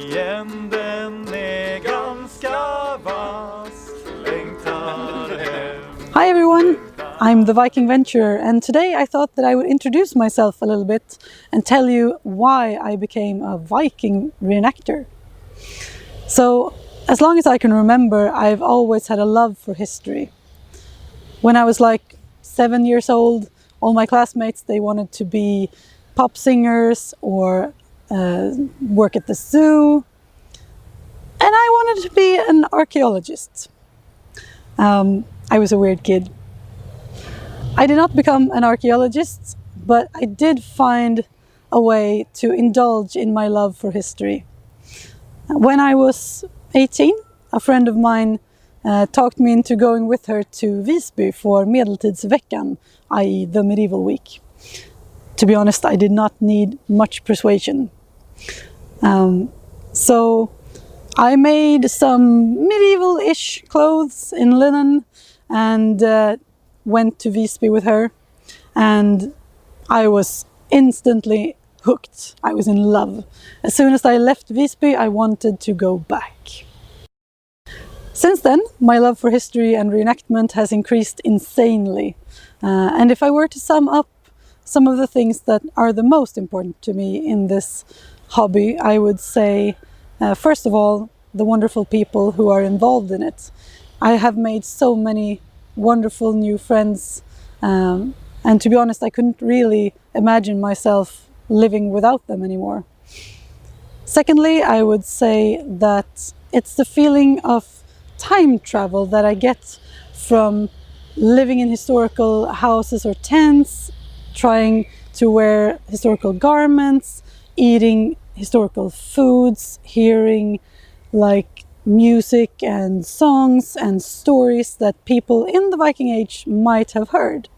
Fienden är ganska vass, längtar hem. Hi everyone, I'm the Viking Venturer, and today I thought that I would introduce myself a little bit and tell you why I became a Viking reenactor. So, as long as I can remember, I've always had a love for history. When I was like 7 years old, all my classmates, they wanted to be pop singers or work at the zoo, and I wanted to be an archaeologist. I was a weird kid. I did not become an archaeologist, but I did find a way to indulge in my love for history. When I was 18, a friend of mine talked me into going with her to Visby for Medeltidsveckan, i.e. the medieval week. To be honest, I did not need much persuasion. So I made some medieval-ish clothes in linen and went to Visby with her, and I was instantly hooked. I was in love. As soon as I left Visby, I wanted to go back. Since then, my love for history and reenactment has increased insanely. And if I were to sum up some of the things that are the most important to me in this hobby, I would say, first of all, the wonderful people who are involved in it. I have made so many wonderful new friends, and to be honest, I couldn't really imagine myself living without them anymore. Secondly, I would say that it's the feeling of time travel that I get from living in historical houses or tents, trying to wear historical garments, eating historical foods, hearing like music and songs and stories that people in the Viking Age might have heard.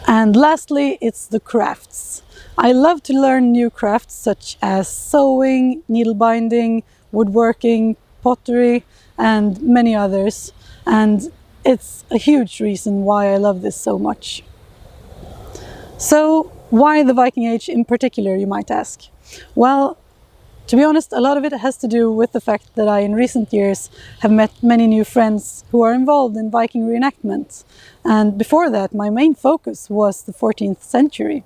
And lastly, it's the crafts. I love to learn new crafts such as sewing, needle binding, woodworking, pottery, and many others. And it's a huge reason why I love this so much. So, why the Viking Age in particular, you might ask? Well, to be honest, a lot of it has to do with the fact that I, in recent years, have met many new friends who are involved in Viking reenactment. And before that, my main focus was the 14th century.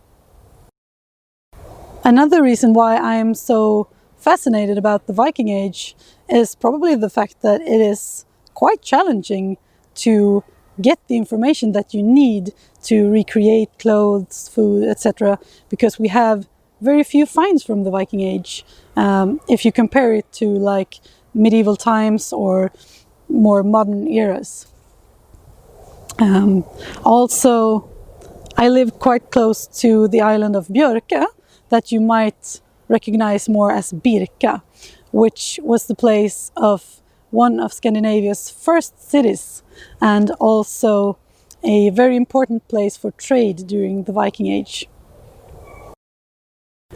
Another reason why I am so fascinated about the Viking Age is probably the fact that it is quite challenging to get the information that you need to recreate clothes, food, etc. because we have very few finds from the Viking Age if you compare it to like medieval times or more modern eras. Also, I live quite close to the island of Björka, that you might recognize more as Birka, which was the place of one of Scandinavia's first cities and also a very important place for trade during the Viking Age.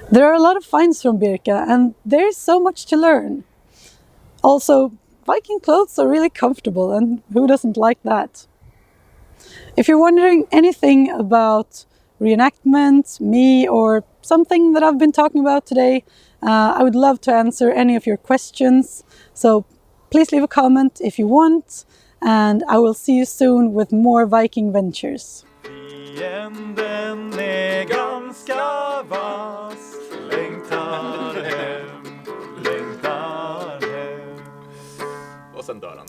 There are a lot of finds from Birka, and there's so much to learn. Also, Viking clothes are really comfortable, and who doesn't like that? If you're wondering anything about reenactment, me, or something that I've been talking about today, I would love to answer any of your questions. So please leave a comment if you want, and I will see you soon with more Viking ventures. Fienden är ganska vass, längtar hem. Och sen dör han.